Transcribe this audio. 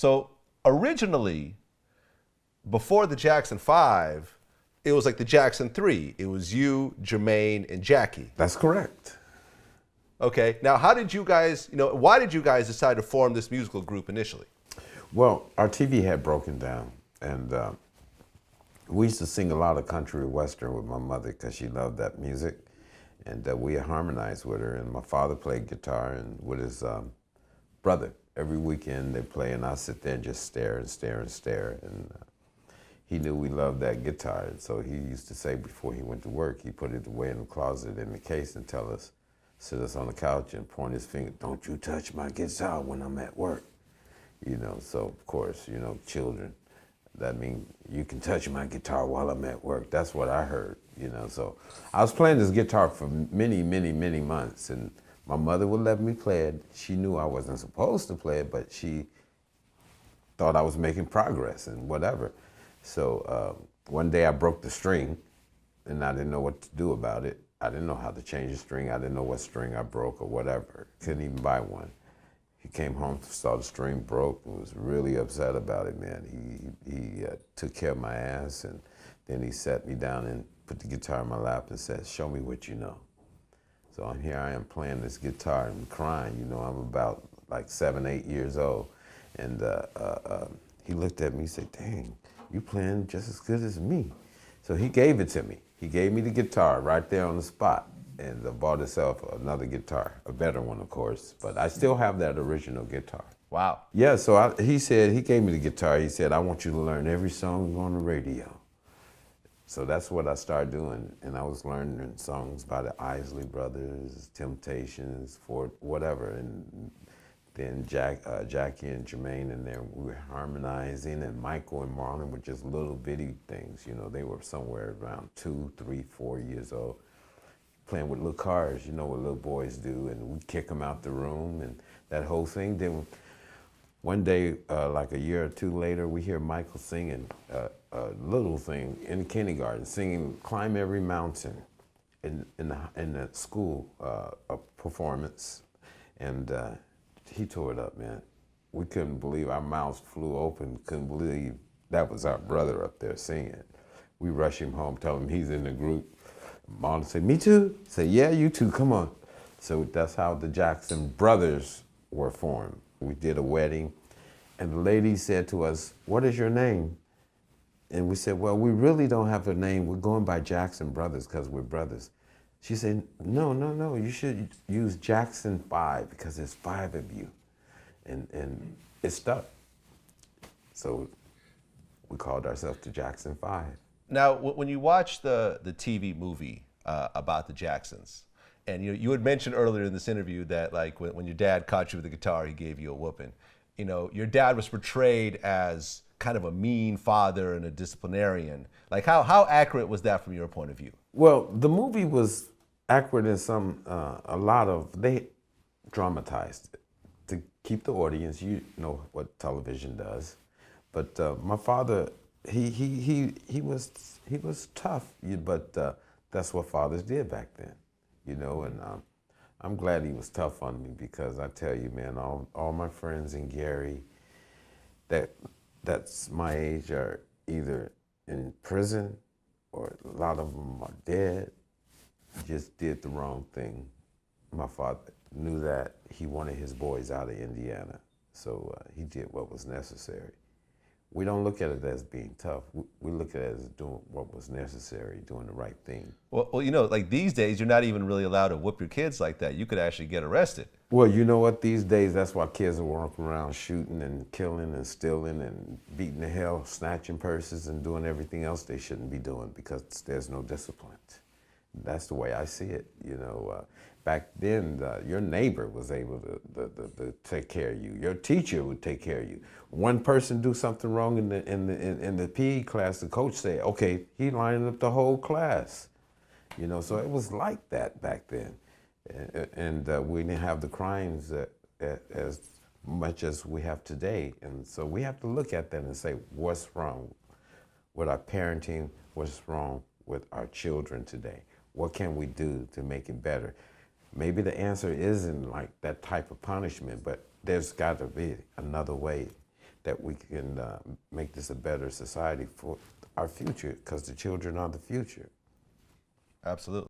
So originally, before the Jackson 5, it was like the Jackson 3. It was you, Jermaine, and Jackie. That's correct. Okay. Now, how did you guys, why did you guys decide to form this musical group initially? Well, our TV had broken down, and we used to sing a lot of country western with my mother because she loved that music, and we harmonized with her. And my father played guitar, and with his brother, every weekend they play, and I sit there and just stare and stare and stare. And he knew we loved that guitar, and so he used to say before he went to work, he put it away in the closet in the case and tell us, sit us on the couch and point his finger, "Don't you touch my guitar when I'm at work." So of course, children, that means you can touch my guitar while I'm at work. That's what I heard, So I was playing this guitar for many, many, many months, and my mother would let me play it. She knew I wasn't supposed to play it, but she thought I was making progress and whatever. So one day I broke the string, and I didn't know what to do about it. I didn't know how to change the string. I didn't know what string I broke or whatever. Couldn't even buy one. He came home, saw the string broke, and was really upset about it, man. He took care of my ass, and then he sat me down and put the guitar in my lap and said, "Show me what you know." So here I am playing this guitar and crying. I'm about like 7, 8 years old. And he looked at me and said, "Dang, you playing just as good as me." So he gave it to me. He gave me the guitar right there on the spot, and bought himself another guitar, a better one, of course. But I still have that original guitar. Wow. Yeah, so he gave me the guitar. He said, "I want you to learn every song on the radio." So that's what I started doing, and I was learning songs by the Isley Brothers, Temptations, Fort, whatever, and then Jackie and Jermaine in there, we were harmonizing, and Michael and Marlon were just little bitty things, they were somewhere around 2, 3, 4 years old, playing with little cars, what little boys do, and we'd kick them out the room, and that whole thing. Then one day, like a year or two later, we hear Michael singing a little thing in kindergarten, singing "Climb Every Mountain" in the school performance, and he tore it up, man. We couldn't believe, our mouths flew open, couldn't believe that was our brother up there singing. We rush him home, tell him he's in the group. Mom said, "Me too?" I said, "Yeah, you too, come on." So that's how the Jackson brothers were formed. We did a wedding, and the lady said to us, "What is your name?" And we said, "Well, we really don't have a name. We're going by Jackson Brothers because we're brothers." She said, No, you should use Jackson 5 because there's 5 of you. And it stuck. So we called ourselves the Jackson 5. Now, when you watch the TV movie about the Jacksons, and you had mentioned earlier in this interview that like when your dad caught you with the guitar, he gave you a whooping. Your dad was portrayed as kind of a mean father and a disciplinarian. Like how accurate was that from your point of view? Well, the movie was accurate in they dramatized it to keep the audience, what television does. But my father, he was tough, but that's what fathers did back then, and I'm glad he was tough on me because I tell you, man, all my friends in Gary that's my age are either in prison or a lot of them are dead. Just did the wrong thing. My father knew that. He wanted his boys out of Indiana, so he did what was necessary. We don't look at it as being tough. We look at it as doing what was necessary, doing the right thing. Well, like these days, you're not even really allowed to whoop your kids like that. You could actually get arrested. Well, you know what? These days, that's why kids are walking around shooting and killing and stealing and beating the hell, snatching purses and doing everything else they shouldn't be doing because there's no discipline. That's the way I see it. Back then, your neighbor was able to take care of you. Your teacher would take care of you. One person do something wrong in the PE class, the coach say, "Okay, he lining up the whole class." So it was like that back then, and we didn't have the crimes as much as we have today. And so we have to look at that and say, what's wrong with our parenting? What's wrong with our children today? What can we do to make it better? Maybe the answer isn't like that type of punishment, but there's got to be another way that we can make this a better society for our future, because the children are the future. Absolutely.